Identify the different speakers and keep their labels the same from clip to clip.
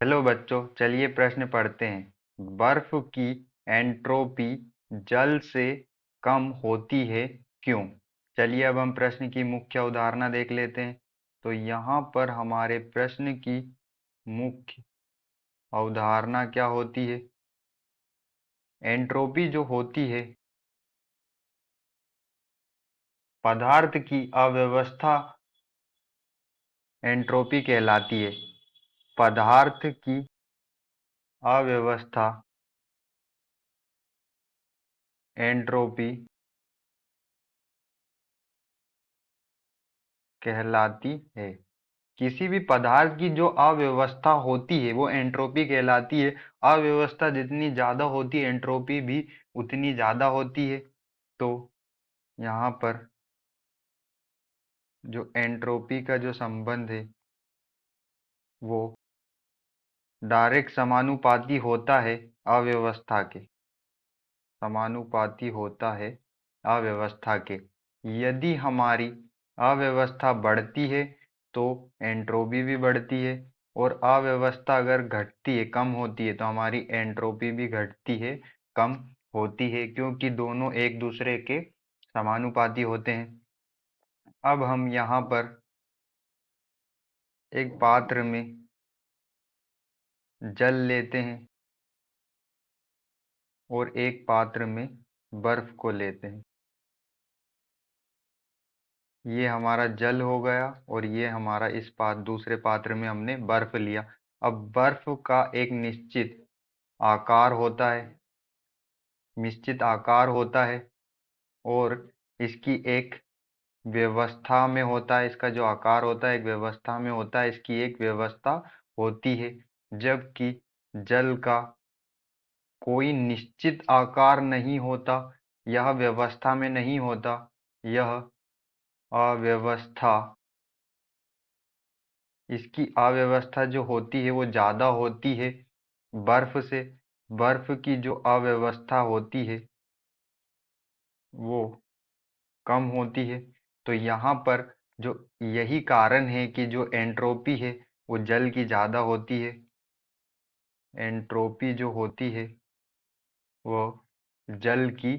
Speaker 1: Hello बच्चों, चलिए प्रश्न पढ़ते हैं। बर्फ की एंट्रोपी जल से कम होती है, क्यों? चलिए अब हम प्रश्न की मुख्य अवधारणा देख लेते हैं। तो यहाँ पर हमारे प्रश्न की मुख्य अवधारणा क्या होती है? एंट्रोपी जो होती है, पदार्थ की अव्यवस्था एंट्रोपी कहलाती है। पदार्थ की अव्यवस्था एंट्रोपी कहलाती है। किसी भी पदार्थ की जो अव्यवस्था होती है वो एंट्रोपी कहलाती है। अव्यवस्था जितनी ज्यादा होती है, एंट्रोपी भी उतनी ज्यादा होती है। तो यहाँ पर जो एंट्रोपी का जो संबंध है वो डायरेक्ट समानुपाती होता है अव्यवस्था के। समानुपाती होता है अव्यवस्था के। यदि हमारी अव्यवस्था बढ़ती है तो एंट्रोपी भी बढ़ती है, और अव्यवस्था अगर घटती है, कम होती है, तो हमारी एंट्रोपी भी घटती है, कम होती है, क्योंकि दोनों एक दूसरे के समानुपाती होते हैं। अब हम यहाँ पर एक पात्र में जल लेते हैं और एक पात्र में बर्फ को लेते हैं। ये हमारा जल हो गया और ये हमारा दूसरे पात्र में हमने बर्फ लिया। अब बर्फ का एक आकार होता है निश्चित आकार होता है, और इसकी एक व्यवस्था में होता है। इसका जो आकार होता है एक व्यवस्था में होता है, इसकी एक व्यवस्था होती है। जबकि जल का कोई निश्चित आकार नहीं होता, यह व्यवस्था में नहीं होता, यह अव्यवस्था इसकी अव्यवस्था जो होती है वो ज़्यादा होती है बर्फ से। बर्फ की जो अव्यवस्था होती है वो कम होती है। तो यहाँ पर जो यही कारण है कि जो एंट्रोपी है वो जल की ज़्यादा होती है। एंट्रोपी जो होती है वो जल की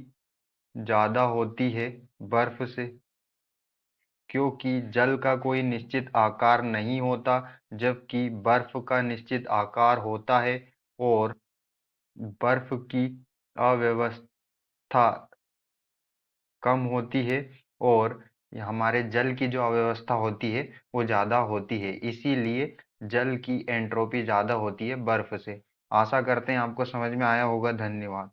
Speaker 1: ज़्यादा होती है बर्फ से, क्योंकि जल का कोई निश्चित आकार नहीं होता, जबकि बर्फ का निश्चित आकार होता है। और बर्फ की अव्यवस्था कम होती है, और हमारे जल की जो अव्यवस्था होती है वो ज़्यादा होती है। इसीलिए जल की एंट्रोपी ज़्यादा होती है बर्फ से। आशा करते हैं आपको समझ में आया होगा। धन्यवाद।